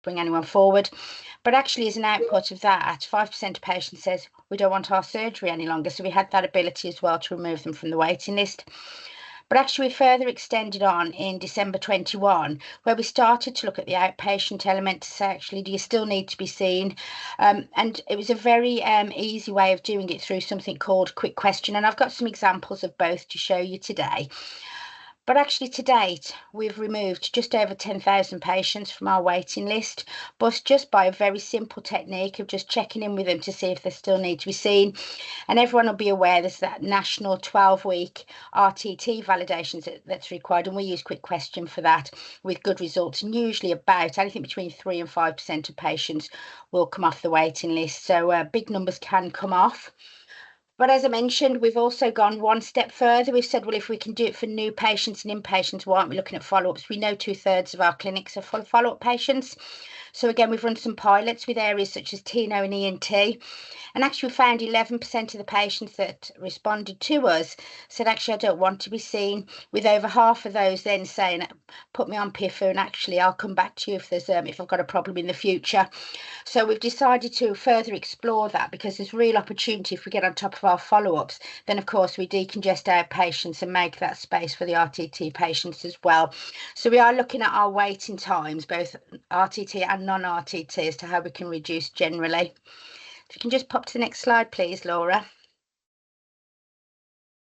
bring anyone forward. But actually, as an output of that, 5% of patients says we don't want our surgery any longer. So we had that ability as well to remove them from the waiting list. But actually, we further extended on in December 21, where we started to look at the outpatient element to say, actually, do you still need to be seen? And it was a very easy way of doing it through something called Quick Question. And I've got some examples of both to show you today. But actually, to date, we've removed just over 10,000 patients from our waiting list, but just by a very simple technique of just checking in with them to see if they still need to be seen. And everyone will be aware there's that national 12-week RTT validation that's required, and we use Quick Question for that with good results. And usually about anything between 3 and 5% of patients will come off the waiting list. So big numbers can come off. But as I mentioned, we've also gone one step further. We've said, well, if we can do it for new patients and inpatients, why aren't we looking at follow-ups? We know 2/3 of our clinics are full of follow-up patients. So again, we've run some pilots with areas such as TNO and ENT. And actually, we found 11% of the patients that responded to us said, actually, I don't want to be seen, with over half of those then saying, put me on PIFU, and actually, I'll come back to you if I've got a problem in the future. So we've decided to further explore that, because there's real opportunity if we get on top of our follow-ups. Then, of course, we decongest our patients and make that space for the RTT patients as well. So we are looking at our waiting times, both RTT and non-RTT, as to how we can reduce generally. If you can just pop to the next slide, please, Laura.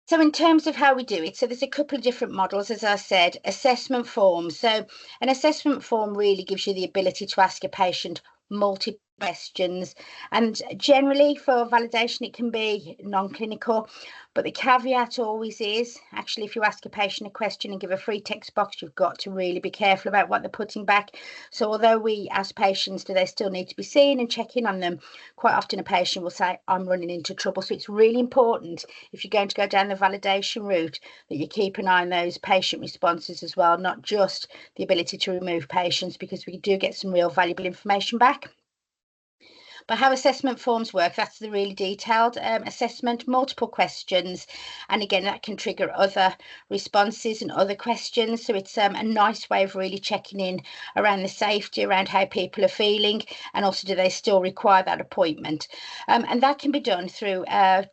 So in terms of how we do it, so there's a couple of different models, as I said. Assessment forms. So an assessment form really gives you the ability to ask a patient multiple questions, and generally for validation it can be non-clinical, but the caveat always is, actually, if you ask a patient a question and give a free text box, you've got to really be careful about what they're putting back. So although we ask patients, do they still need to be seen, and check in on them, quite often a patient will say, I'm running into trouble. So it's really important, if you're going to go down the validation route, that you keep an eye on those patient responses as well, not just the ability to remove patients, because we do get some real valuable information back. But how assessment forms work, that's the really detailed assessment, multiple questions. And again, that can trigger other responses and other questions. So it's a nice way of really checking in around the safety, around how people are feeling, and also do they still require that appointment. And that can be done through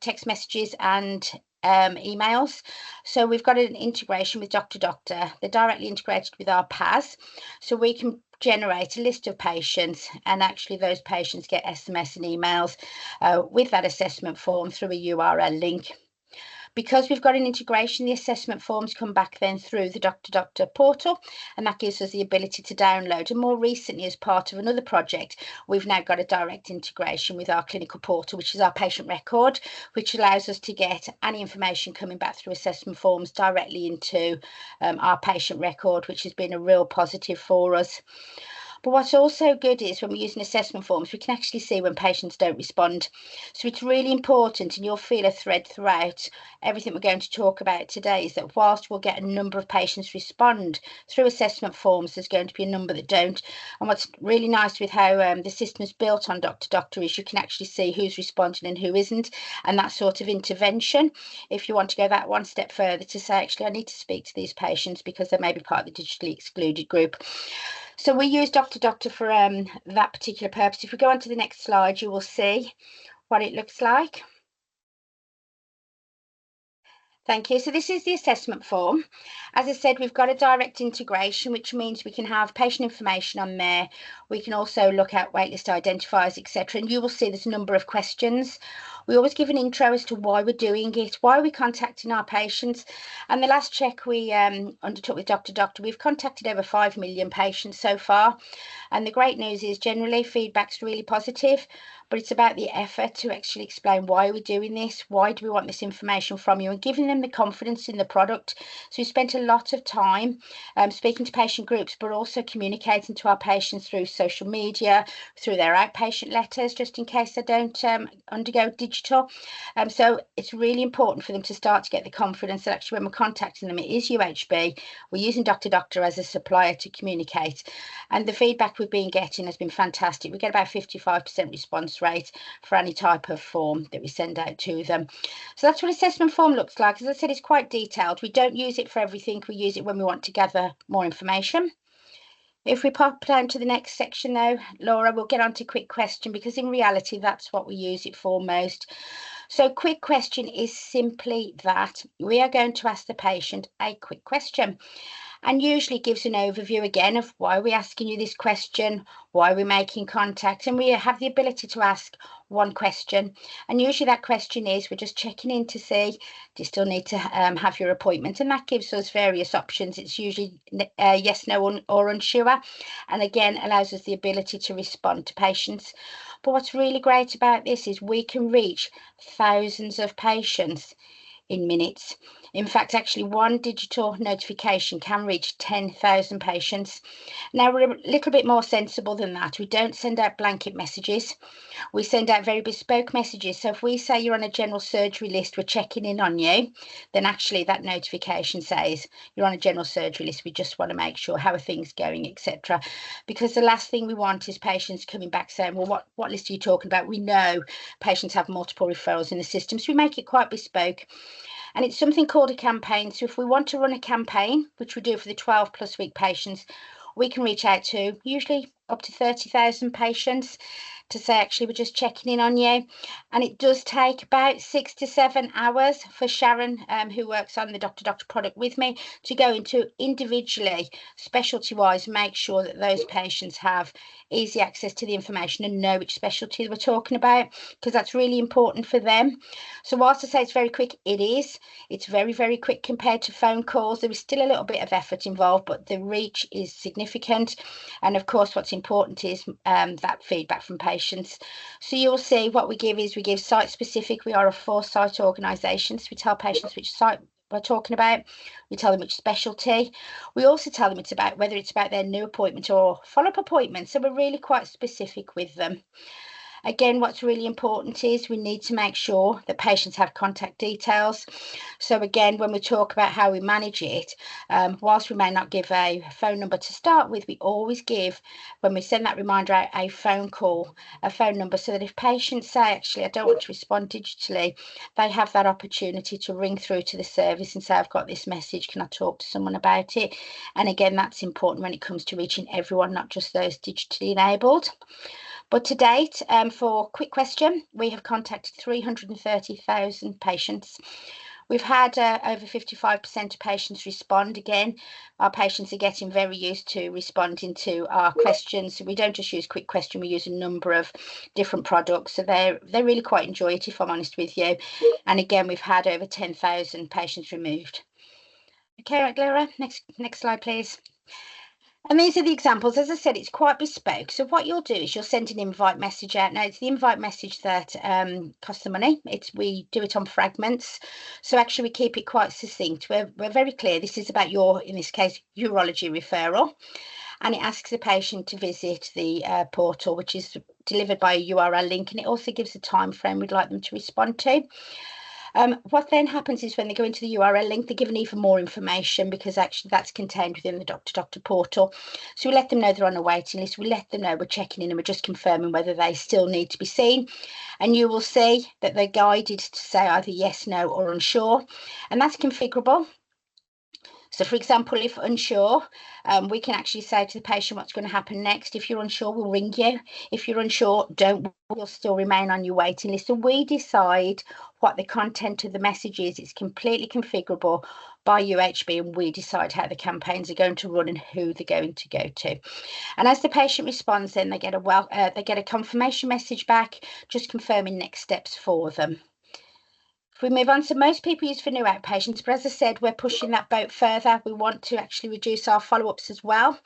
text messages and emails. So we've got an integration with DrDoctor. They're directly integrated with our PAS. So we can generate a list of patients, and actually those patients get SMS and emails with that assessment form through a URL link. Because we've got an integration, the assessment forms come back then through the DrDoctor portal, and that gives us the ability to download. And more recently, as part of another project, we've now got a direct integration with our clinical portal, which is our patient record, which allows us to get any information coming back through assessment forms directly into our patient record, which has been a real positive for us. But what's also good is when we're using assessment forms, we can actually see when patients don't respond. So it's really important, and you'll feel a thread throughout everything we're going to talk about today, is that whilst we'll get a number of patients respond through assessment forms, there's going to be a number that don't. And what's really nice with how the system's built on DrDoctor is you can actually see who's responding and who isn't, and that sort of intervention, if you want to go that one step further, to say, actually, I need to speak to these patients because they may be part of the digitally excluded group. So we use DrDoctor for that particular purpose. If we go on to the next slide, you will see what it looks like. Thank you. So this is the assessment form. As I said, we've got a direct integration, which means we can have patient information on there. We can also look at waitlist identifiers, etc. And you will see there's a number of questions. We always give an intro as to why we're doing it, why are we contacting our patients. And the last check we undertook with DrDoctor, we've contacted over 5 million patients so far. And the great news is generally feedback's really positive, but it's about the effort to actually explain why we're doing this, why do we want this information from you, and giving them the confidence in the product. So we spent a lot of time speaking to patient groups, but also communicating to our patients through social media, through their outpatient letters, just in case they don't undergo digital. So it's really important for them to start to get the confidence that actually when we're contacting them, it is UHB. We're using DrDoctor as a supplier to communicate. And the feedback we've been getting has been fantastic. We get about 55% response rate for any type of form that we send out to them. So that's what assessment form looks like. As I said, it's quite detailed. We don't use it for everything. We use it when we want to gather more information. If we pop down to the next section though, Laura, we'll get on to quick question, because in reality, that's what we use it for most. So quick question is simply that we are going to ask the patient a quick question, and usually gives an overview again of why we're asking you this question, why we're making contact, and we have the ability to ask one question. And usually that question is, we're just checking in to see, do you still need to have your appointment? And that gives us various options. It's usually yes, no, or unsure, and again allows us the ability to respond to patients. But what's really great about this is we can reach thousands of patients in minutes. In fact, actually, one digital notification can reach 10,000 patients. Now, we're a little bit more sensible than that. We don't send out blanket messages. We send out very bespoke messages. So if we say you're on a general surgery list, we're checking in on you, then actually that notification says you're on a general surgery list. We just want to make sure how are things going, etc. Because the last thing we want is patients coming back saying, well, what list are you talking about? We know patients have multiple referrals in the system, so we make it quite bespoke. And it's something called a campaign. So if we want to run a campaign, which we do for the 12+ week patients, we can reach out to usually up to 30,000 patients to say, actually, we're just checking in on you. And it does take about 6 to 7 hours for Sharon, who works on the DrDoctor product with me, to go into individually, specialty wise, make sure that those patients have easy access to the information and know which specialty we're talking about, because that's really important for them. So whilst I say it's very quick, it's very, very quick compared to phone calls. There is still a little bit of effort involved, but the reach is significant. And of course, what's important is that feedback from patients. So you'll see what we give is we give site specific. We are a 4-site organisation. So we tell patients which site we're talking about. We tell them which specialty. We also tell them whether it's about their new appointment or follow-up appointment. So we're really quite specific with them. Again, what's really important is we need to make sure that patients have contact details. So again, when we talk about how we manage it, whilst we may not give a phone number to start with, we always give, when we send that reminder out, a phone number, so that if patients say, actually, I don't want to respond digitally, they have that opportunity to ring through to the service and say, I've got this message, can I talk to someone about it? And again, that's important when it comes to reaching everyone, not just those digitally enabled. But to date, for quick question, we have contacted 330,000 patients. We've had over 55% of patients respond. Again, our patients are getting very used to responding to our questions. We don't just use quick question, we use a number of different products. So they really quite enjoy it, if I'm honest with you. And again, we've had over 10,000 patients removed. Okay, right, Laura, next slide, please. And these are the examples. As I said, it's quite bespoke. So what you'll do is you'll send an invite message out. Now, it's the invite message that costs the money. We do it on fragments. So actually, we keep it quite succinct. We're very clear. This is about your, in this case, urology referral. And it asks the patient to visit the portal, which is delivered by a URL link. And it also gives a time frame we'd like them to respond to. What then happens is when they go into the URL link, they're given even more information, because actually that's contained within the DrDoctor portal. So we let them know they're on a waiting list. We let them know we're checking in and we're just confirming whether they still need to be seen. And you will see that they're guided to say either yes, no, or unsure. And that's configurable. So, for example, if unsure, we can actually say to the patient what's going to happen next. If you're unsure, we'll ring you. If you're unsure, you'll still remain on your waiting list. And we decide what the content of the message is. It's completely configurable by UHB, and we decide how the campaigns are going to run and who they're going to go to. And as the patient responds, then they get a confirmation message back, just confirming next steps for them. If we move on, so most people use for new outpatients, but as I said, we're pushing that boat further. We want to actually reduce our follow-ups as well.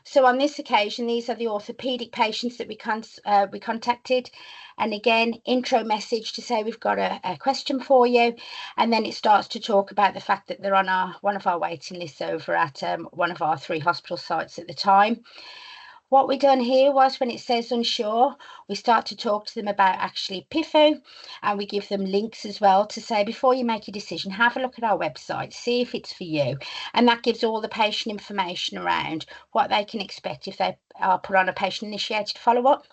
So on this occasion, these are the orthopedic patients that we contacted. And again, intro message to say we've got a question for you. And then it starts to talk about the fact that they're on one of our waiting lists over at one of our 3 hospital sites at the time. What we done here was, when it says unsure, we start to talk to them about actually PIFU, and we give them links as well to say, before you make a decision, have a look at our website, see if it's for you. And that gives all the patient information around what they can expect if they are put on a patient-initiated follow-up.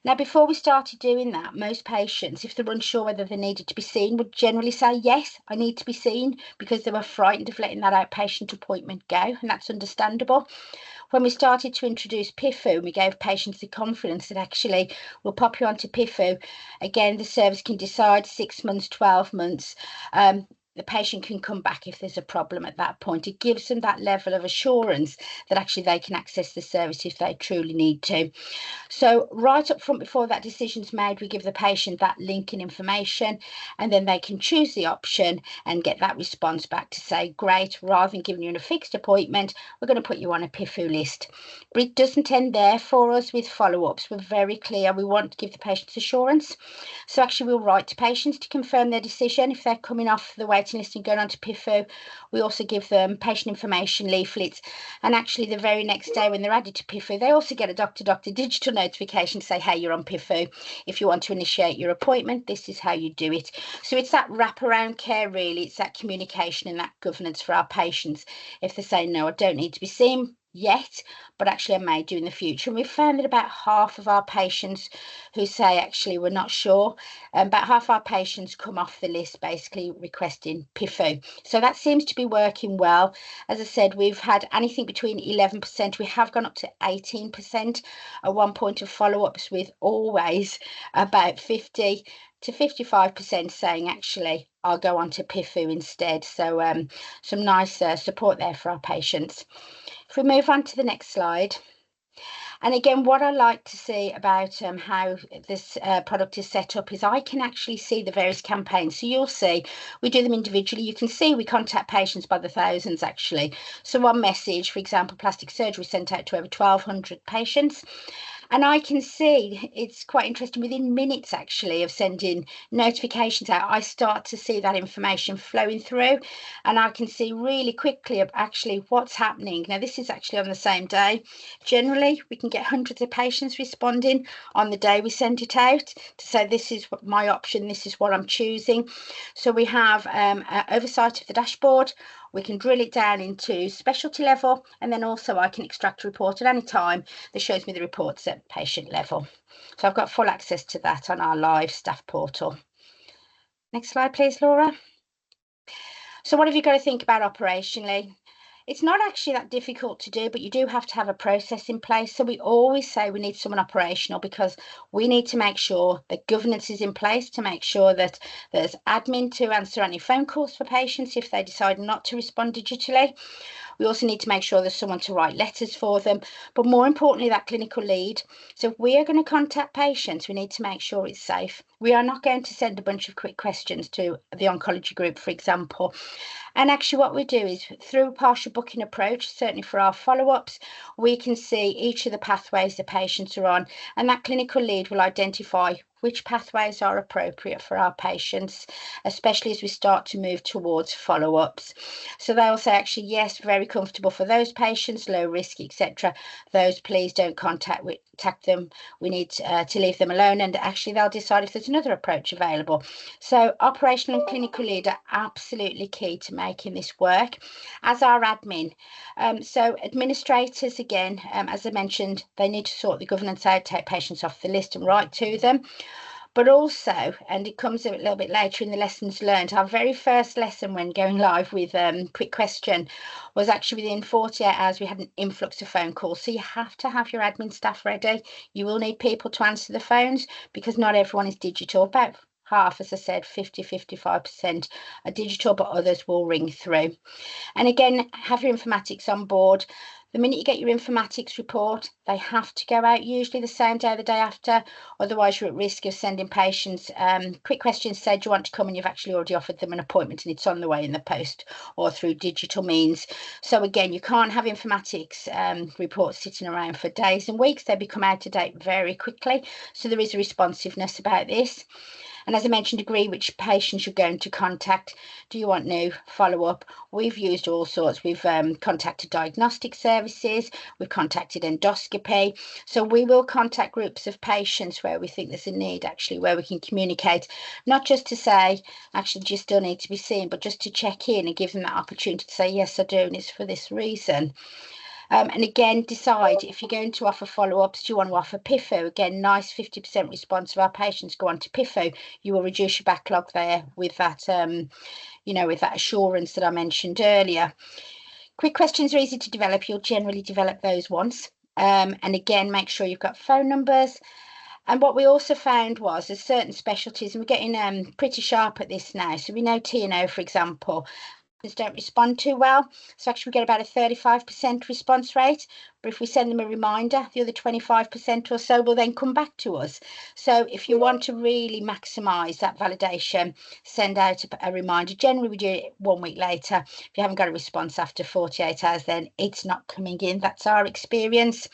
Now, before we started doing that, most patients, if they're unsure whether they needed to be seen, would generally say, yes, I need to be seen, because they were frightened of letting that outpatient appointment go, and that's understandable. when we started to introduce PIFU, we gave patients the confidence that actually we'll pop you onto PIFU. Again, the service can decide 6 months, 12 months. The patient can come back if there's a problem at that point. It gives them that level of assurance that actually they can access the service if they truly need to. So right up front, before that decision's made, we give the patient that link and information, and then they can choose the option and get that response back to say, great, rather than giving you a fixed appointment, we're going to put you on a PIFU list. But it doesn't end there for us with follow-ups. We're very clear. We want to give the patients assurance. So actually we'll write to patients to confirm their decision. If they're coming off the waiting list and going on to PIFU, we also give them patient information leaflets. And actually the very next day when they're added to PIFU, they also get a DrDoctor digital notification to say, hey, you're on PIFU. If you want to initiate your appointment, this is how you do it. So it's that wraparound care, really. It's that communication and that governance for our patients. If they say, no, I don't need to be seen yet, but actually I may do in the future. And we've found that about half of our patients who say actually we're not sure, about half our patients come off the list basically requesting PIFU. So that seems to be working well. As I said, we've had anything between 11%, we have gone up to 18% at one point of follow-ups, with always about 50 to 55% saying actually I'll go on to PIFU instead. So some nice support there for our patients. If we move on to the next slide. And again, what I like to see about how this product is set up is I can actually see the various campaigns. So you'll see we do them individually. You can see we contact patients by the thousands actually. So one message, for example, plastic surgery sent out to over 1,200 patients. And I can see it's quite interesting within minutes actually of sending notifications out, I start to see that information flowing through, and I can see really quickly of actually what's happening. Now this is actually on the same day. Generally we can get hundreds of patients responding on the day we send it out to say this is my option, this is what I'm choosing. So we have oversight of the dashboard. We can drill it down into specialty level, and then also I can extract a report at any time that shows me the reports at patient level. So I've got full access to that on our live staff portal. Next slide, please, Laura. So what have you got to think about operationally? It's not actually that difficult to do, but you do have to have a process in place. So we always say we need someone operational, because we need to make sure that governance is in place, to make sure that there's admin to answer any phone calls for patients if they decide not to respond digitally. We also need to make sure there's someone to write letters for them, but more importantly, that clinical lead. So if we are going to contact patients, we need to make sure it's safe. We are not going to send a bunch of quick questions to the oncology group, for example. And actually what we do is through a partial booking approach, certainly for our follow-ups, we can see each of the pathways the patients are on, and that clinical lead will identify which pathways are appropriate for our patients, especially as we start to move towards follow-ups. So they'll say actually, yes, very comfortable for those patients, low risk, etc. Those, please don't contact them. We need to leave them alone, and actually they'll decide if there's another approach available. So operational and clinical lead are absolutely key to making this work, as our admin. So administrators, again, as I mentioned, they need to sort the governance out, take patients off the list and write to them. But also, and it comes a little bit later in the lessons learned, our very first lesson when going live with quick question was actually within 48 hours we had an influx of phone calls. So you have to have your admin staff ready. You will need people to answer the phones, because not everyone is digital. About half, as I said, 50-55% are digital, but others will ring through. And again, have your informatics on board. The minute you get your informatics report, they have to go out usually the same day or the day after. Otherwise, you're at risk of sending patients quick questions, say, do you want to come, and you've actually already offered them an appointment and it's on the way in the post or through digital means. So again, you can't have informatics reports sitting around for days and weeks. They become out of date very quickly. So there is a responsiveness about this. And as I mentioned, agree which patients you're going to contact. Do you want new follow-up? We've used all sorts. We've contacted diagnostic services. We've contacted endoscopy. So we will contact groups of patients where we think there's a need, actually, where we can communicate, not just to say, actually, do you still need to be seen, but just to check in and give them that opportunity to say, yes, I do, and it's for this reason. And again, decide if you're going to offer follow-ups. Do you want to offer PIFU? Again, nice 50% response of our patients go on to PIFU. You will reduce your backlog there with that, with that assurance that I mentioned earlier. Quick questions are easy to develop. You'll generally develop those once. And again, make sure you've got phone numbers. And what we also found was there's certain specialties, and we're getting pretty sharp at this now. So we know T&O, for example, don't respond too well. So actually we get about a 35% response rate. But if we send them a reminder, the other 25% or so will then come back to us. So if you want to really maximise that validation, send out a reminder. Generally, we do it 1 week later. If you haven't got a response after 48 hours, then it's not coming in. That's our experience.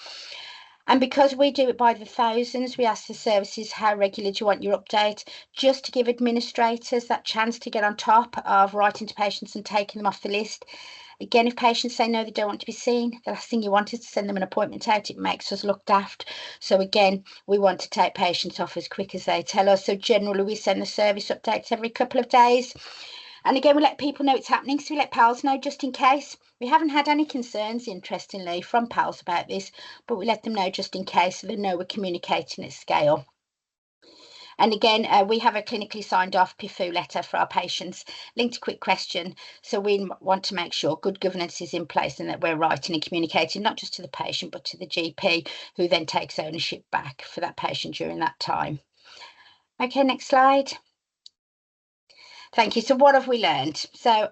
And because we do it by the thousands, we ask the services, how regular do you want your update? Just to give administrators that chance to get on top of writing to patients and taking them off the list. Again, if patients say no, they don't want to be seen, the last thing you want is to send them an appointment out. It makes us look daft. So again, we want to take patients off as quick as they tell us. So generally, we send the service updates every couple of days. And again, we let people know it's happening. So we let pals know just in case. We haven't had any concerns, interestingly, from pals about this, but we let them know just in case so they know we're communicating at scale. And again, we have a clinically signed off PIFU letter for our patients linked to quick question. So we want to make sure good governance is in place and that we're writing and communicating not just to the patient, but to the GP, who then takes ownership back for that patient during that time. Okay, next slide. Thank you. So what have we learned? So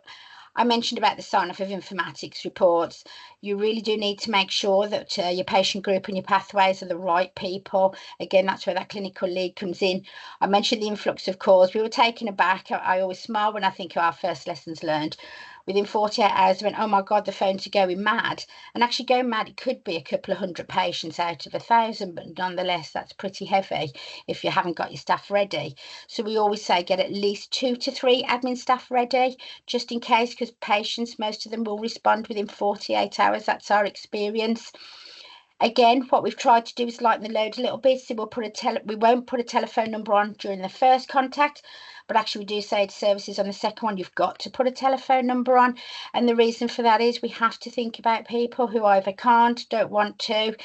I mentioned about the sign-off of informatics reports. You really do need to make sure that your patient group and your pathways are the right people. Again, that's where that clinical lead comes in. I mentioned the influx of calls. We were taken aback. I always smile when I think of our first lessons learned. Within 48 hours, I went, oh my God, the phones are going mad. And actually going mad, it could be a couple of hundred patients out of 1,000, but nonetheless, that's pretty heavy if you haven't got your staff ready. So we always say get at least 2 to 3 admin staff ready, just in case, because patients, most of them will respond within 48 hours. That's our experience. Again, what we've tried to do is lighten the load a little bit. So we won't put a telephone number on during the first contact, but actually we do say to services on the second one, you've got to put a telephone number on. And the reason for that is we have to think about people who either can't, don't want to,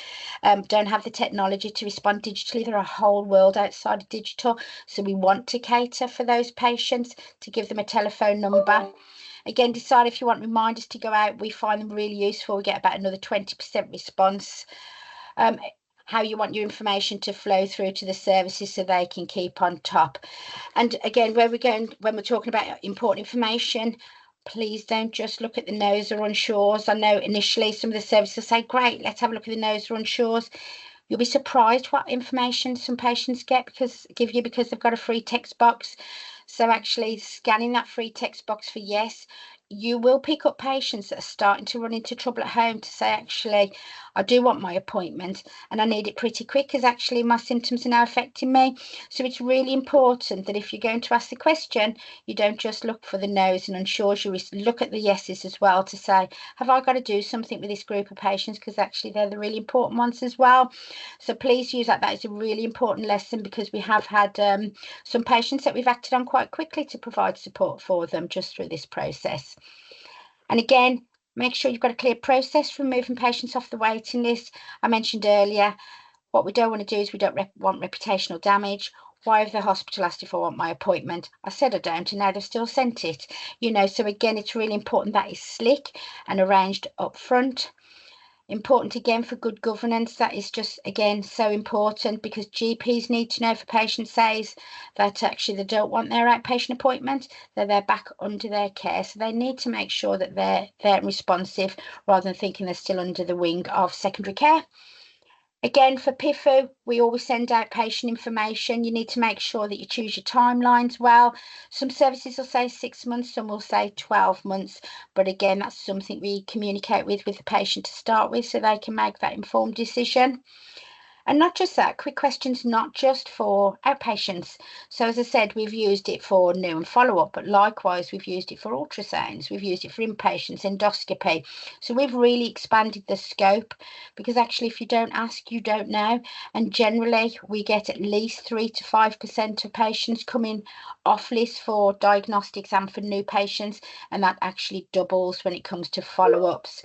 don't have the technology to respond digitally. There are a whole world outside of digital. So we want to cater for those patients to give them a telephone number. Again, decide if you want reminders to go out. We find them really useful. We get about another 20% response. How you want your information to flow through to the services so they can keep on top. And again, when we're talking about important information, please don't just look at the no's or unsures. I know initially some of the services say, great, let's have a look at the no's or unsures. You'll be surprised what information some patients give you because they've got a free text box. So actually scanning that free text box for yes, you will pick up patients that are starting to run into trouble at home to say, actually, I do want my appointment and I need it pretty quick because actually my symptoms are now affecting me. So it's really important that if you're going to ask the question, you don't just look for the no's and unsures, you look at the yeses as well to say, have I got to do something with this group of patients? Because actually they're the really important ones as well. So please use that. That is a really important lesson because we have had some patients that we've acted on quite quickly to provide support for them just through this process. And again, make sure you've got a clear process for moving patients off the waiting list. I mentioned earlier, what we don't want to do is we don't want reputational damage. Why have the hospital asked if I want my appointment? I said I don't, and now they've still sent it. So again, it's really important that is slick and arranged up front. Important again for good governance. That is just, again, so important because GPs need to know if a patient says that actually they don't want their outpatient appointment, that they're back under their care. So they need to make sure that they're responsive rather than thinking they're still under the wing of secondary care. Again, for PIFU, we always send out patient information. You need to make sure that you choose your timelines well. Some services will say 6 months, some will say 12 months. But again, that's something we communicate with the patient to start with so they can make that informed decision. And not just that, quick questions, not just for outpatients. So as I said, we've used it for new and follow-up, but likewise, we've used it for ultrasounds. We've used it for inpatients, endoscopy. So we've really expanded the scope because actually, if you don't ask, you don't know. And generally, we get at least 3 to 5% of patients coming off list for diagnostics and for new patients. And that actually doubles when it comes to follow-ups.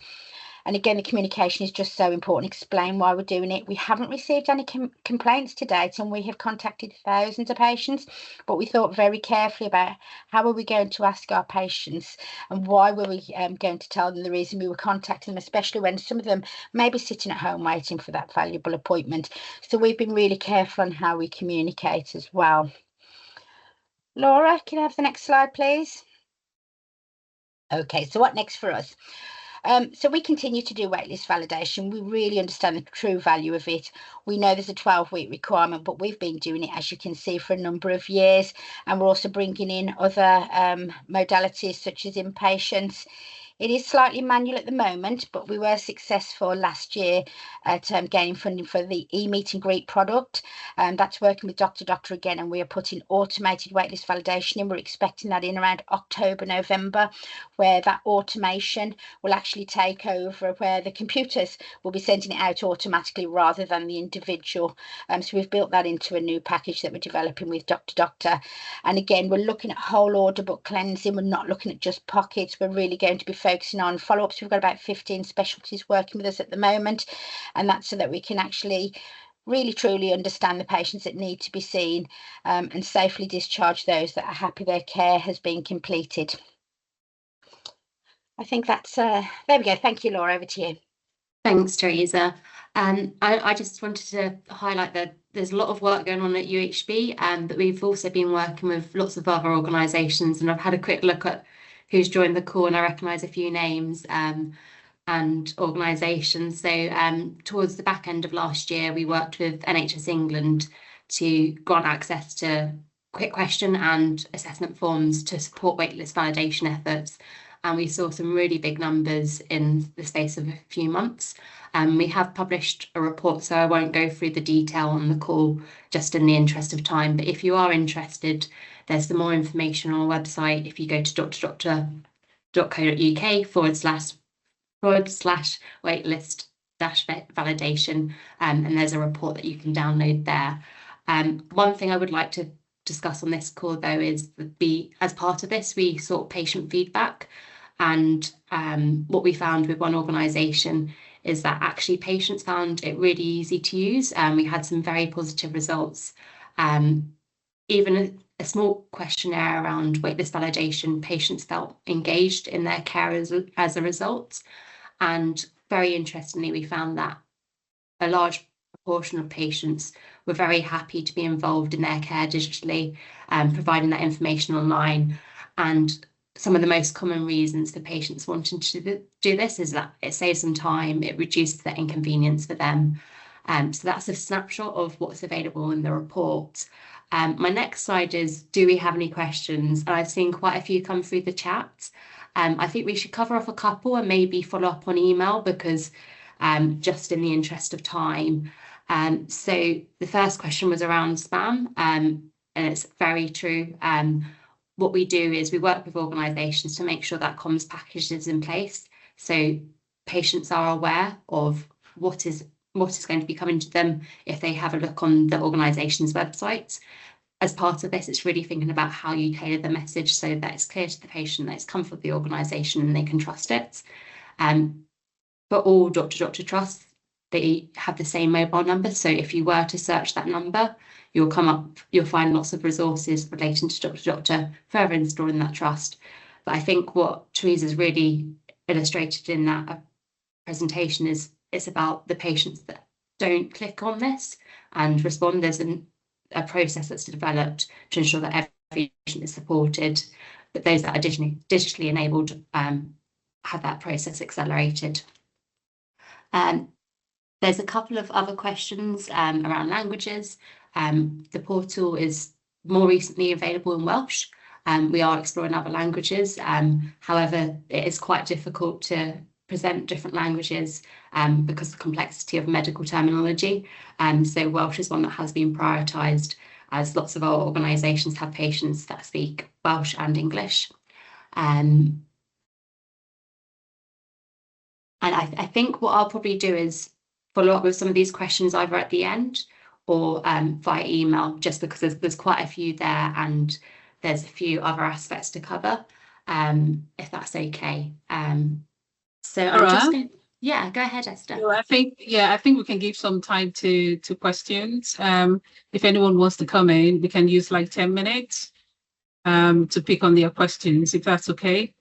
And again, the communication is just so important. Explain why we're doing it. We haven't received any complaints to date, and we have contacted thousands of patients, but we thought very carefully about how are we going to ask our patients and why were we going to tell them the reason we were contacting them, especially when some of them may be sitting at home waiting for that valuable appointment. So we've been really careful on how we communicate as well. Laura, can I have the next slide, please? Okay, so what next for us? So we continue to do waitlist validation. We really understand the true value of it. We know there's a 12-week requirement, but we've been doing it, as you can see, for a number of years. And we're also bringing in other modalities such as inpatients. It is slightly manual at the moment, but we were successful last year at gaining funding for the e-meet and greet product. That's working with DrDoctor again, and we are putting automated waitlist validation in. We're expecting that in around October, November, where that automation will actually take over, where the computers will be sending it out automatically rather than the individual. So we've built that into a new package that we're developing with DrDoctor. And again, we're looking at whole order book cleansing. We're not looking at just pockets. We're really going to be focusing on follow-ups. We've got about 15 specialties working with us at the moment, and that's so that we can actually really truly understand the patients that need to be seen and safely discharge those that are happy their care has been completed. I think that's there we go. Thank you, Laura. Over to you. Thanks, Teresa. I just wanted to highlight that there's a lot of work going on at UHB, but we've also been working with lots of other organisations, and I've had a quick look at who's joined the call, and I recognise a few names and organisations. So towards the back end of last year, we worked with NHS England to grant access to quick question and assessment forms to support waitlist validation efforts. And we saw some really big numbers in the space of a few months. We have published a report, so I won't go through the detail on the call just in the interest of time. But if you are interested, there's some more information on our website. If you go to DrDoctor.co.uk/waitlist-validation, and there's a report that you can download there. One thing I would like to discuss on this call, though, is as part of this, we sought patient feedback. And what we found with one organisation is that actually patients found it really easy to use. We had some very positive results. Even a small questionnaire around waitlist validation, patients felt engaged in their care as a result. And very interestingly, we found that a large proportion of patients were very happy to be involved in their care digitally, providing that information online. And some of the most common reasons for patients wanting to do this is that it saves them time, it reduces the inconvenience for them. So that's a snapshot of what's available in the report. My next slide is, do we have any questions? And I've seen quite a few come through the chat. I think we should cover off a couple and maybe follow up on email, because just in the interest of time. So the first question was around spam, and it's very true. What we do is we work with organisations to make sure that comms package is in place, so patients are aware of what is going to be coming to them if they have a look on the organisation's website. As part of this, it's really thinking about how you tailor the message so that it's clear to the patient that it's come from the organisation and they can trust it. For all DrDoctor trusts, they have the same mobile number. So if you were to search that number, you'll find lots of resources relating to DrDoctor further installing that trust. But I think what Teresa's really illustrated in that presentation is it's about the patients that don't click on this and respond. There's a process that's developed to ensure that every patient is supported, but those that are digitally enabled have that process accelerated. There's a couple of other questions around languages. The portal is more recently available in Welsh. We are exploring other languages. However, it is quite difficult to present different languages because of the complexity of medical terminology. So Welsh is one that has been prioritised, as lots of our organisations have patients that speak Welsh and English. And I think what I'll probably do is follow up with some of these questions either at the end or via email, just because there's quite a few there and there's a few other aspects to cover, if that's okay. So I'm just going. Yeah, go ahead, Esther. So I think we can give some time to questions. If anyone wants to come in, we can use like 10 minutes to pick on their questions, if that's okay.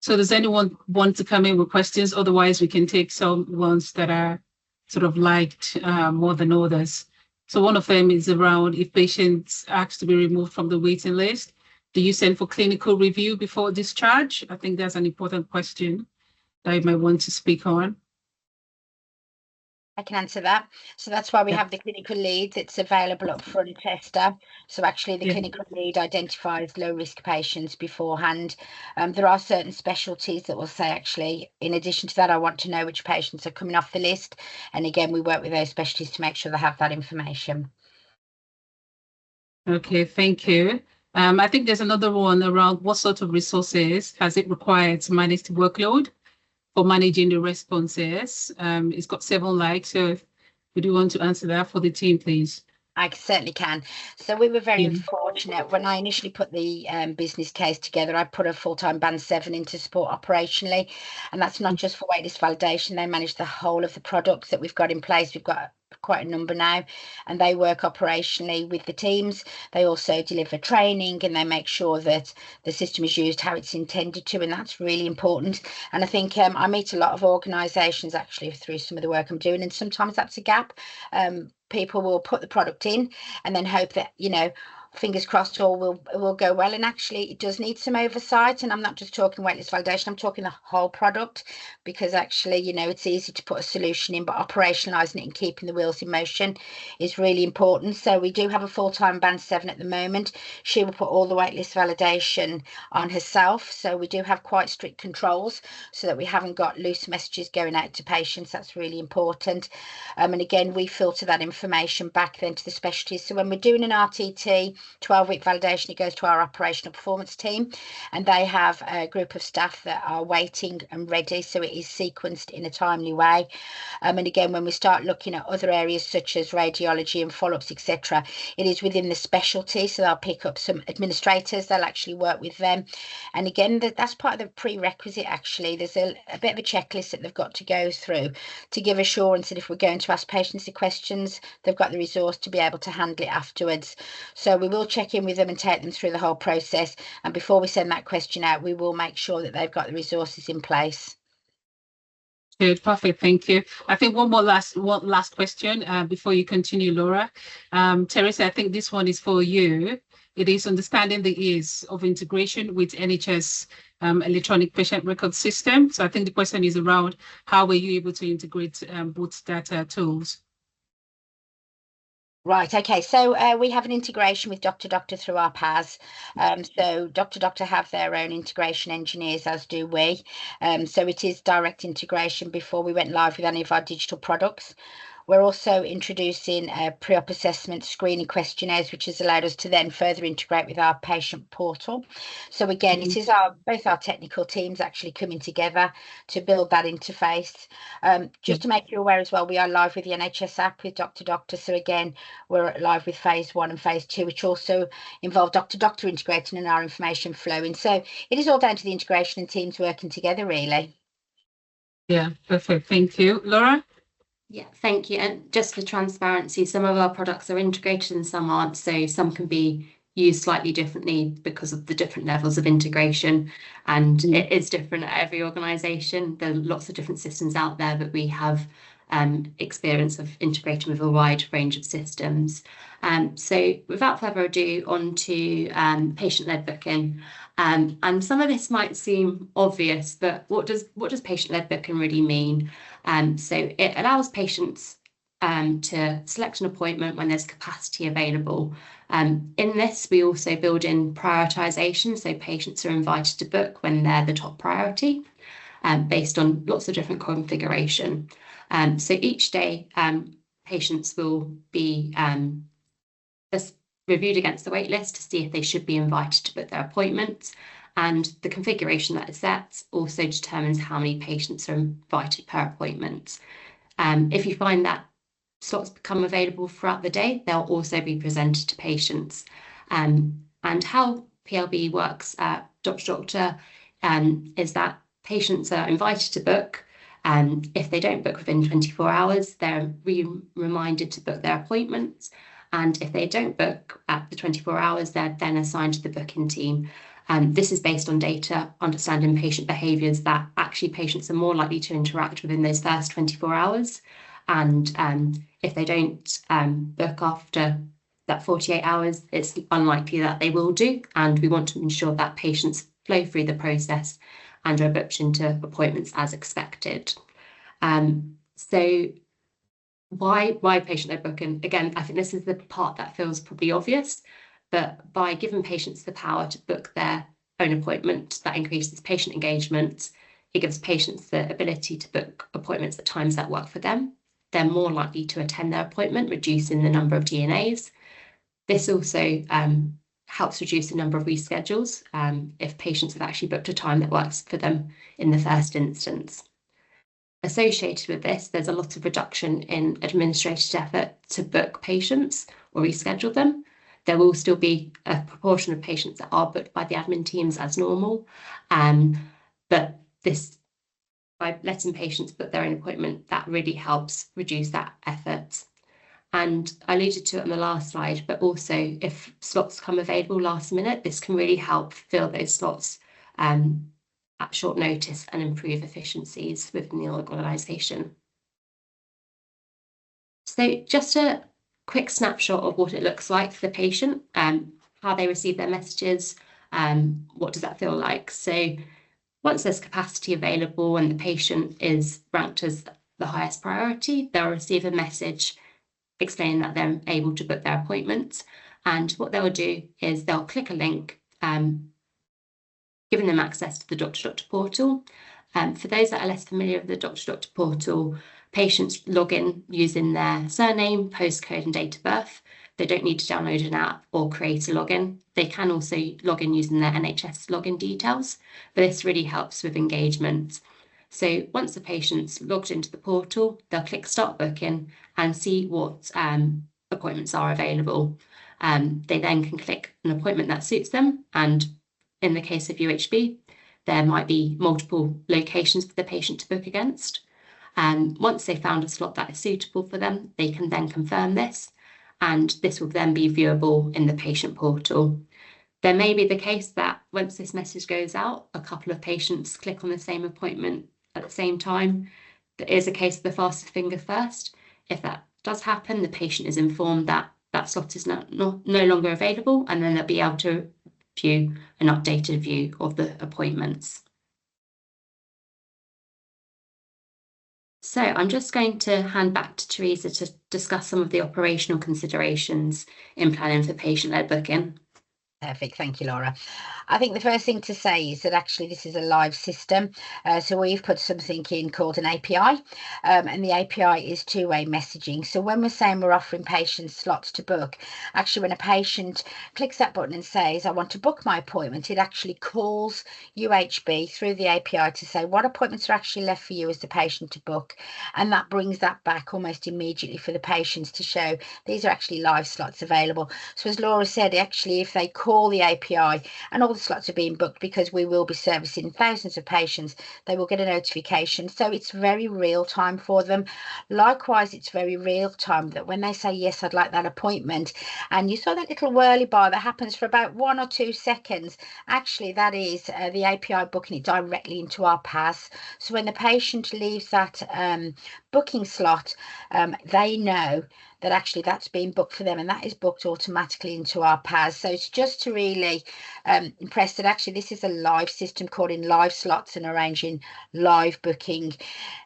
So does anyone want to come in with questions? Otherwise, we can take some ones that are sort of liked more than others. So one of them is around if patients ask to be removed from the waiting list, do you send for clinical review before discharge? I think that's an important question that you might want to speak on. I can answer that. So that's why we Yeah. have the clinical lead that's available up front, Esther. So actually the Yeah. clinical lead identifies low risk patients beforehand. There are certain specialties that will say, actually, in addition to that, I want to know which patients are coming off the list. And again, we work with those specialties to make sure they have that information. Okay, thank you. I think there's another one around what sort of resources has it required to manage the workload for managing the responses. It's got 7 likes, so would you want to answer that for the team, please? I certainly can. So we were very Yeah. fortunate when I initially put the business case together. I put a full-time band 7 in to support operationally, and that's not just for waitlist validation. They manage the whole of the products that we've got in place. We've got quite a number now, and they work operationally with the teams. They also deliver training, and they make sure that the system is used how it's intended to, and that's really important. And I think I meet a lot of organisations actually through some of the work I'm doing, and sometimes that's a gap. People will put the product in and then hope that, fingers crossed, all will go well. And actually, it does need some oversight. And I'm not just talking waitlist validation, I'm talking the whole product, because actually, it's easy to put a solution in, but operationalizing it and keeping the wheels in motion is really important. So we do have a full-time band 7 at the moment. She will put all the waitlist validation on herself. So we do have quite strict controls so that we haven't got loose messages going out to patients. That's really important. And again, we filter that information back then to the specialties. So when we're doing an RTT 12-week validation, it goes to our operational performance team, and they have a group of staff that are waiting and ready, so it is sequenced in a timely way. And again, when we start looking at other areas such as radiology and follow-ups, etc., it is within the specialty, so they'll pick up some administrators, they'll actually work with them. And again, that's part of the prerequisite. Actually, there's a bit of a checklist that they've got to go through to give assurance that if we're going to ask patients the questions, they've got the resource to be able to handle it afterwards. So we will check in with them and take them through the whole process. And before we send that question out, we will make sure that they've got the resources in place. Good, perfect. Thank you. I think one last question before you continue, Laura. Teresa, I think this one is for you. It is understanding the ease of integration with NHS electronic patient record system. So I think the question is around how were you able to integrate both data tools? Right, okay, so we have an integration with DrDoctor through our PAS. So DrDoctor have their own integration engineers, as do we. So it is direct integration before we went live with any of our digital products. We're also introducing pre-op assessment screening questionnaires, which has allowed us to then further integrate with our patient portal. So again, it is both our technical teams actually coming together to build that interface. Just to make you aware as well, we are live with the NHS app with DrDoctor. So again, we're live with phase 1 and phase 2, which also involve DrDoctor integrating and our information flowing. So it is all down to the integration and teams working together, really. Yeah, perfect. Thank you. Laura? Yeah, thank you. And just for transparency, some of our products are integrated and some aren't. So some can be used slightly differently because of the different levels of integration. And it is different at every organisation. There are lots of different systems out there, but we have experience of integrating with a wide range of systems. So without further ado, on to patient-led booking. And some of this might seem obvious, but what does patient-led booking really mean? So it allows patients to select an appointment when there's capacity available. In this, we also build in prioritisation, so patients are invited to book when they're the top priority, based on lots of different configuration. So each day, patients will be reviewed against the wait list to see if they should be invited to book their appointments. And the configuration that is set also determines how many patients are invited per appointment. If you find that slots become available throughout the day, they'll also be presented to patients. And how PLB works at DrDoctor is that patients are invited to book. If they don't book within 24 hours, they're reminded to book their appointments. And if they don't book at the 24 hours, they're then assigned to the booking team. This is based on data, understanding patient behaviours, that actually patients are more likely to interact within those first 24 hours. And if they don't book after that 48 hours, it's unlikely that they will do. And we want to ensure that patients flow through the process and are booked into appointments as expected. So why patient led booking? Again, I think this is the part that feels probably obvious, but by giving patients the power to book their own appointment, that increases patient engagement. It gives patients the ability to book appointments at times that work for them. They're more likely to attend their appointment, reducing the number of DNAs. This also helps reduce the number of reschedules if patients have actually booked a time that works for them in the first instance. Associated with this, there's a lot of reduction in administrative effort to book patients or reschedule them. There will still be a proportion of patients that are booked by the admin teams as normal, but this, by letting patients book their own appointment, that really helps reduce that effort. And I alluded to it on the last slide, but also if slots come available last minute, this can really help fill those slots at short notice and improve efficiencies within the organisation. So just a quick snapshot of what it looks like for the patient, how they receive their messages, what does that feel like? So once there's capacity available and the patient is ranked as the highest priority, they'll receive a message explaining that they're able to book their appointments. And what they'll do is they'll click a link, giving them access to the DrDoctor portal. For those that are less familiar with the DrDoctor portal, patients log in using their surname, postcode and date of birth. They don't need to download an app or create a login. They can also log in using their NHS login details, but this really helps with engagement. So once the patient's logged into the portal, they'll click Start Booking and see what appointments are available. They then can click an appointment that suits them, and in the case of UHB, there might be multiple locations for the patient to book against. Once they've found a slot that is suitable for them, they can then confirm this, and this will then be viewable in the patient portal. There may be the case that once this message goes out, a couple of patients click on the same appointment at the same time. There is a case of the fastest finger first. If that does happen, the patient is informed that that slot is no longer available, and then they'll be able to view an updated view of the appointments. So I'm just going to hand back to Teresa to discuss some of the operational considerations in planning for patient-led booking. Perfect, thank you, Laura. I think the first thing to say is that actually this is a live system. So we've put something in called an API, and the API is two-way messaging. So when we're saying we're offering patients slots to book, actually when a patient clicks that button and says, I want to book my appointment, it actually calls UHB through the API to say what appointments are actually left for you as the patient to book. And that brings that back almost immediately for the patients to show these are actually live slots available. So as Laura said, actually, if they call the API and all the slots are being booked, because we will be servicing thousands of patients, they will get a notification. So it's very real time for them. Likewise, it's very real time that when they say, yes, I'd like that appointment, and you saw that little whirly bar that happens for about 1 or 2 seconds, actually that is the API booking it directly into our PAS. So when the patient leaves that booking slot, they know that actually that's being booked for them, and that is booked automatically into our PAS. So it's just to really impress that actually this is a live system, calling live slots and arranging live booking.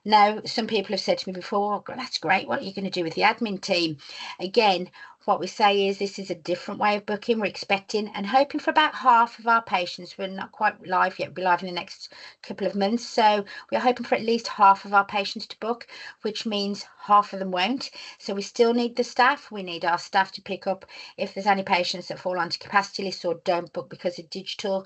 Now, some people have said to me before, oh, that's great, what are you going to do with the admin team? Again, what we say is this is a different way of booking. We're expecting and hoping for about half of our patients. We're not quite live yet. We'll be live in the next couple of months. So we're hoping for at least half of our patients to book, which means half of them won't. So we still need the staff. We need our staff to pick up if there's any patients that fall onto capacity lists or don't book because of digital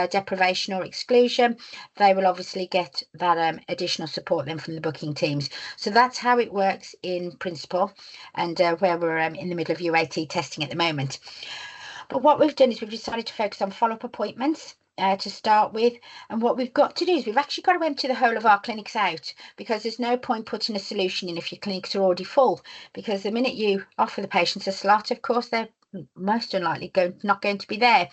deprivation or exclusion. They will obviously get that additional support then from the booking teams. So that's how it works in principle, and where we're in the middle of UAT testing at the moment. But what we've done is we've decided to focus on follow-up appointments. to start with. And what we've got to do is we've actually got to empty the whole of our clinics out, because there's no point putting a solution in if your clinics are already full, because the minute you offer the patients a slot, of course, they're most unlikely not going to be there.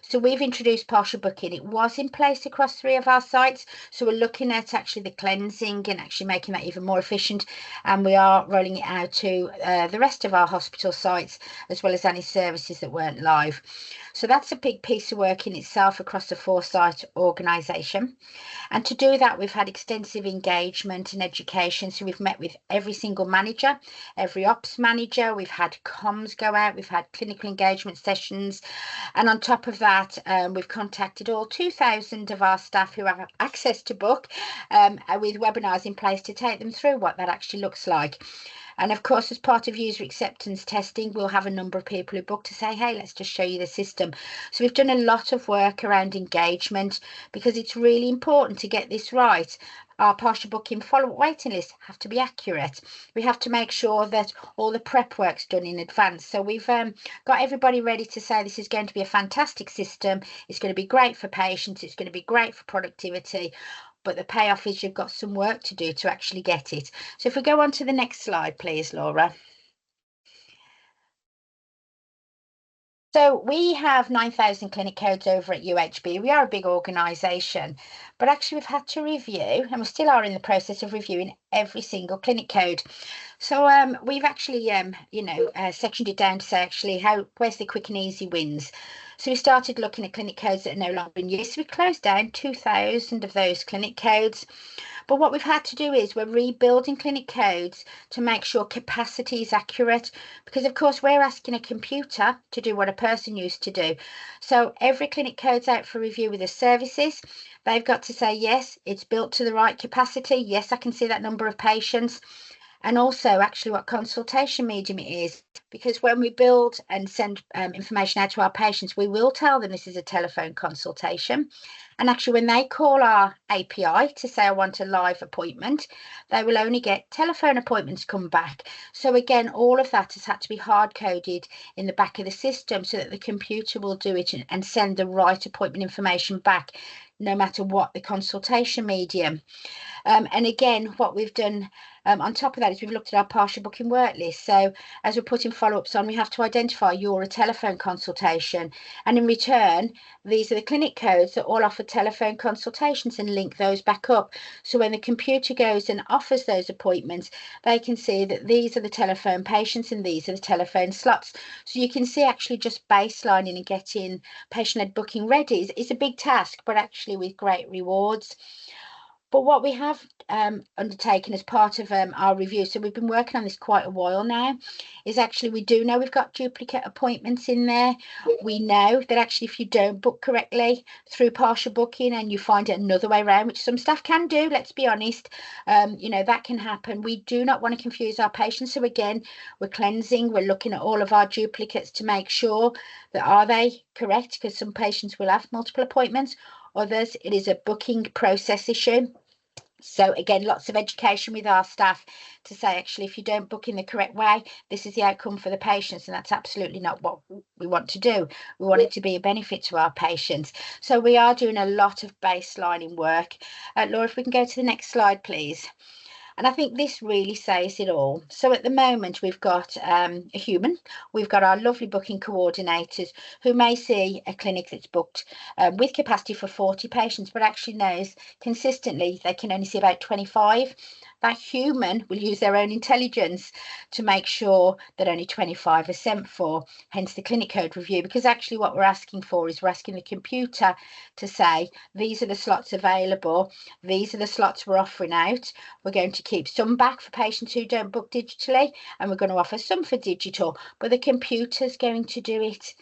So we've introduced partial booking. It was in place across 3 of our sites. So we're looking at actually the cleansing and actually making that even more efficient. And we are rolling it out to the rest of our hospital sites, as well as any services that weren't live. So that's a big piece of work in itself across the 4-site organisation. And to do that, we've had extensive engagement and education. So we've met with every single manager, every ops manager. We've had comms go out. We've had clinical engagement sessions. And on top of that, we've contacted all 2,000 of our staff who have access to book, with webinars in place to take them through what that actually looks like. And of course, as part of user acceptance testing, we'll have a number of people who book to say, hey, let's just show you the system. So we've done a lot of work around engagement, because it's really important to get this right. Our partial booking follow-up waiting lists have to be accurate. We have to make sure that all the prep work's done in advance. So we've got everybody ready to say this is going to be a fantastic system. It's going to be great for patients. It's going to be great for productivity. But the payoff is you've got some work to do to actually get it. So if we go on to the next slide, please, Laura. So we have 9,000 clinic codes over at UHB. We are a big organisation, but actually we've had to review, and we still are in the process of reviewing every single clinic code. So we've actually, sectioned it down to say actually where's the quick and easy wins. So we started looking at clinic codes that are no longer in use. So we closed down 2,000 of those clinic codes. But what we've had to do is we're rebuilding clinic codes to make sure capacity is accurate, because of course we're asking a computer to do what a person used to do. So every clinic code's out for review with the services. They've got to say, yes, it's built to the right capacity. Yes, I can see that number of patients. And also actually what consultation medium it is, because when we build and send information out to our patients, we will tell them this is a telephone consultation. And actually when they call our API to say I want a live appointment, they will only get telephone appointments come back. So again, all of that has had to be hard coded in the back of the system so that the computer will do it and send the right appointment information back, no matter what the consultation medium. And again, what we've done on top of that is we've looked at our partial booking work list. So as we're putting follow-ups on, we have to identify you're a telephone consultation. And in return, these are the clinic codes that all offer telephone consultations, and link those back up. So when the computer goes and offers those appointments, they can see that these are the telephone patients and these are the telephone slots. So you can see actually just baselining and getting patient-led booking ready is a big task, but actually with great rewards. But what we have undertaken as part of our review, so we've been working on this quite a while now, is actually we do know we've got duplicate appointments in there. We know that actually if you don't book correctly through partial booking and you find it another way around, which some staff can do, let's be honest, that can happen. We do not want to confuse our patients. So again, we're cleansing, we're looking at all of our duplicates to make sure that are they correct, because some patients will have multiple appointments. Others, it is a booking process issue. So again, lots of education with our staff to say, actually, if you don't book in the correct way, this is the outcome for the patients. And that's absolutely not what we want to do. We want it to be a benefit to our patients. So we are doing a lot of baselining work. Laura, if we can go to the next slide, please. And I think this really says it all. So at the moment, we've got a human. We've got our lovely booking coordinators who may see a clinic that's booked with capacity for 40 patients, but actually knows consistently they can only see about 25. That human will use their own intelligence to make sure that only 25 are sent for, hence the clinic code review, because actually what we're asking for is we're asking the computer to say, these are the slots available, these are the slots we're offering out. We're going to keep some back for patients who don't book digitally, and we're going to offer some for digital, but the computer's going to do it.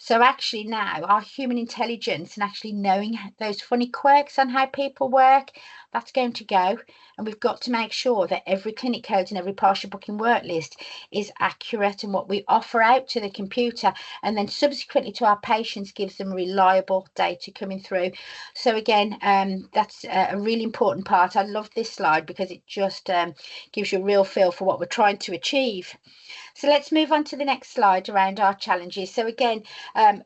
So actually now our human intelligence and actually knowing those funny quirks on how people work, that's going to go. And we've got to make sure that every clinic code and every partial booking work list is accurate, and what we offer out to the computer and then subsequently to our patients gives them reliable data coming through. So again, that's a really important part. I love this slide because it just gives you a real feel for what we're trying to achieve. So let's move on to the next slide around our challenges. So again,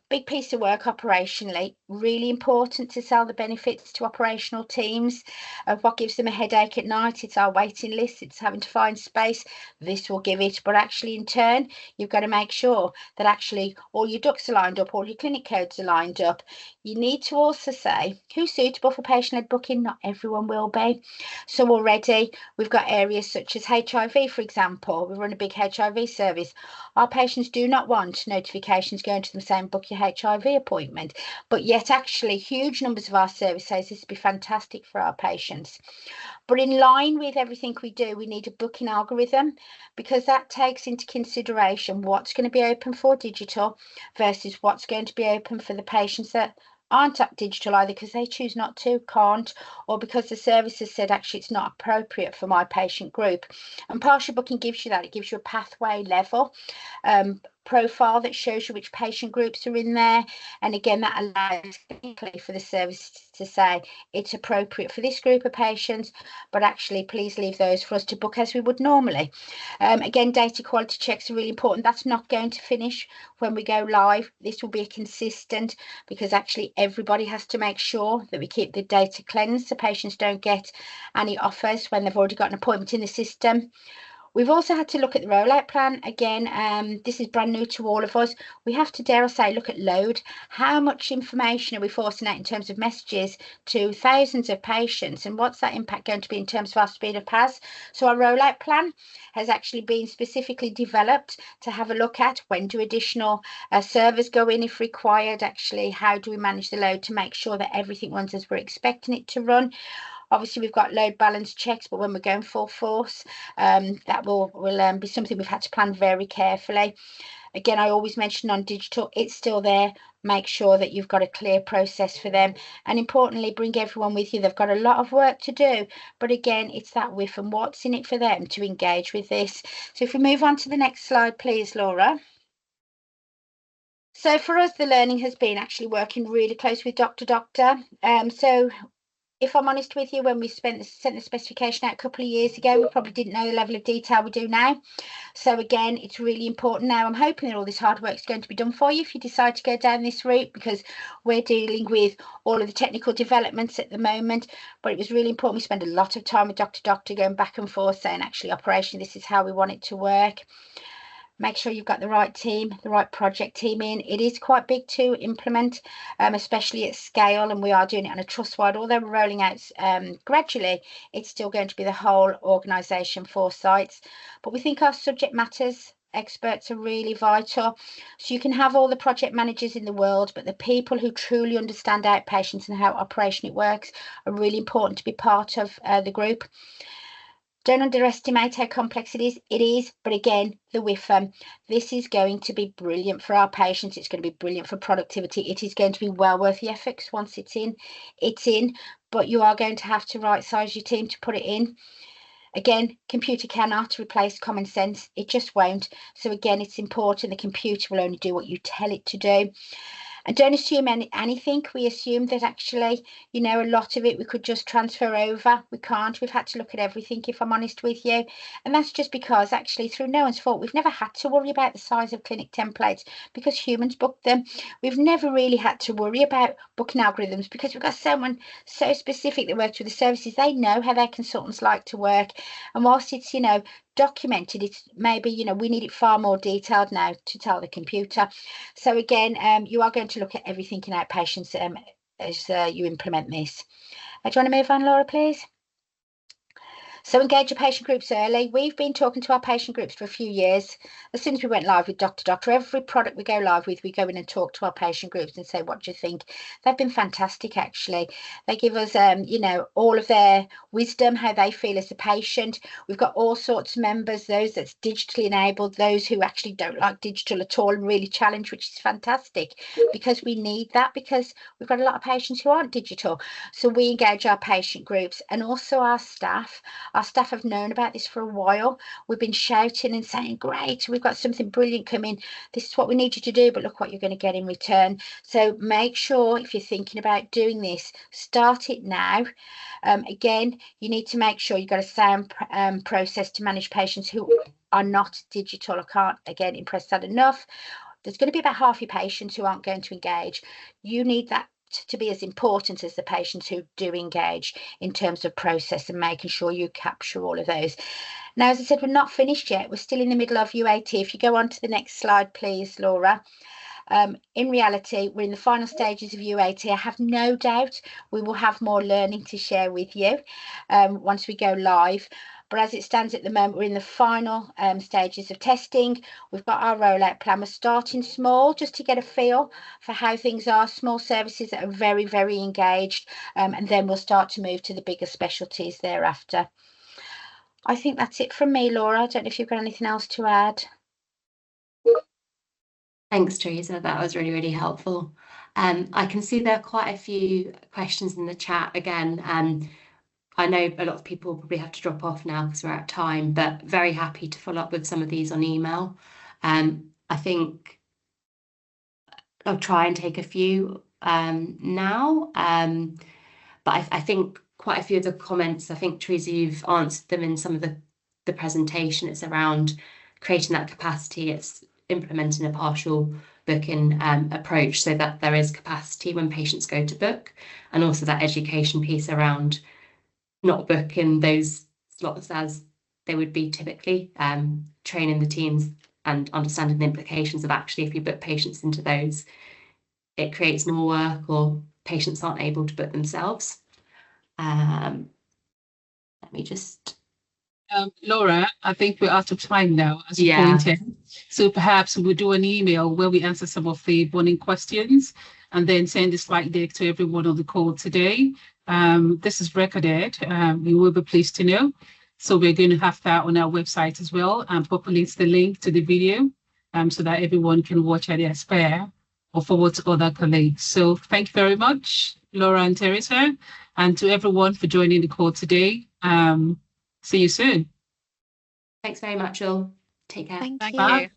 Big piece of work operationally, really important to sell the benefits to operational teams of what gives them a headache at night. It's our waiting list, it's having to find space. This will give it, but actually in turn, you've got to make sure that actually all your ducks are lined up, all your clinic codes are lined up. You need to also say who's suitable for patient-led booking. Not everyone will be. So already we've got areas such as HIV, for example. We run a big HIV service. Our patients do not want notifications going to them saying book your HIV appointment, but yet actually huge numbers of our service says this would be fantastic for our patients. But in line with everything we do, we need a booking algorithm, because that takes into consideration what's going to be open for digital versus what's going to be open for the patients that aren't at digital, either because they choose not to, can't, or because the service has said actually it's not appropriate for my patient group. And partial booking gives you that. It gives you a pathway level profile that shows you which patient groups are in there, and again that allows for the service to say it's appropriate for this group of patients, but actually please leave those for us to book as we would normally. Again, data quality checks are really important. That's not going to finish when we go live. This will be a consistent, because actually everybody has to make sure that we keep the data cleansed so patients don't get any offers when they've already got an appointment in the system. We've also had to look at the rollout plan. Again, this is brand new to all of us. We have to, dare I say, look at load. How much information are we forcing out in terms of messages to thousands of patients, and what's that impact going to be in terms of our speed of pass? So our rollout plan has actually been specifically developed to have a look at when do additional servers go in if required. Actually, how do we manage the load to make sure that everything runs as we're expecting it to run? Obviously, we've got load balance checks, but when we're going full force, that will be something we've had to plan very carefully. Again, I always mention on digital, it's still there. Make sure that you've got a clear process for them. And importantly, bring everyone with you. They've got a lot of work to do. But again, it's that with and what's in it for them to engage with this. So if we move on to the next slide, please, Laura. So for us, the learning has been actually working really close with DrDoctor. So if I'm honest with you, when we sent the specification out a couple of years ago, we probably didn't know the level of detail we do now. So again, it's really important now. I'm hoping that all this hard work is going to be done for you if you decide to go down this route, because we're dealing with all of the technical developments at the moment. But it was really important we spend a lot of time with DrDoctor going back and forth saying, actually, operation, this is how we want it to work. Make sure you've got the right team, the right project team in. It is quite big to implement, especially at scale, and we are doing it on a trust-wide. Although we're rolling out gradually, it's still going to be the whole organisation for sites. But we think our subject matters experts are really vital. So you can have all the project managers in the world, but the people who truly understand outpatients and how operation it works are really important to be part of the group. Don't underestimate how complex it is. It is, but again, the WIFM, this is going to be brilliant for our patients. It's going to be brilliant for productivity. It is going to be well worth the effort. Once it's in, but you are going to have to right size your team to put it in. Again, computer cannot replace common sense. It just won't. So again, it's important the computer will only do what you tell it to do. And don't assume anything. We assume that actually, you know, a lot of it we could just transfer over. We can't. We've had to look at everything, if I'm honest with you. And that's just because actually, through no one's fault, we've never had to worry about the size of clinic templates because humans book them. We've never really had to worry about booking algorithms because we've got someone so specific that works with the services. They know how their consultants like to work. And whilst it's, you know, documented, it's maybe, you know, we need it far more detailed now to tell the computer. So again, you are going to look at everything in outpatients as you implement this. Do you want to move on, Laura, please? So engage your patient groups early. We've been talking to our patient groups for a few years. As soon as we went live with DrDoctor, every product we go live with, we go in and talk to our patient groups and say, what do you think? They've been fantastic, actually. They give us, you know, all of their wisdom, how they feel as a patient. We've got all sorts of members, those that's digitally enabled, those who actually don't like digital at all and really challenge, which is fantastic because we need that, because we've got a lot of patients who aren't digital. So we engage our patient groups and also our staff. Our staff have known about this for a while. We've been shouting and saying, great, we've got something brilliant coming. This is what we need you to do, but look what you're going to get in return. So make sure if you're thinking about doing this, start it now. Again, you need to make sure you've got a sound process to manage patients who are not digital. I can't, again, impress that enough. there's going to be about half your patients who aren't going to engage. You need that to be as important as the patients who do engage in terms of process and making sure you capture all of those. Now, as I said, we're not finished yet. We're still in the middle of UAT. If you go on to the next slide, please, Laura. In reality, we're in the final stages of UAT. I have no doubt we will have more learning to share with you once we go live. But as it stands at the moment, we're in the final stages of testing. We've got our rollout plan. We're starting small just to get a feel for how things are. Small services that are very, very engaged. And then we'll start to move to the bigger specialties thereafter. I think that's it from me, Laura. I don't know if you've got anything else to add. Thanks, Teresa. That was really, really helpful. I can see there are quite a few questions in the chat again. I know a lot of people probably have to drop off now because we're out of time, but very happy to follow up with some of these on email. I think I'll try and take a few now, but I think quite a few of the comments, I think, Teresa, you've answered them in some of the presentation. It's around creating that capacity. It's implementing a partial booking approach so that there is capacity when patients go to book, and also that education piece around not booking those slots as they would be typically, training the teams and understanding the implications of actually if you book patients into those, it creates more work or patients aren't able to book themselves. Let me just... Laura, I think we're out of time now, as you pointed. So perhaps we'll do an email where we answer some of the burning questions and then send the slide deck to everyone on the call today. This is recorded. You will be pleased to know. So we're going to have that on our website as well, and populate the link to the video so that everyone can watch at their spare or forward to other colleagues. So thank you very much, Laura and Teresa, and to everyone for joining the call today. See you soon. Thanks very much, all. Take care. Thank Bye. you.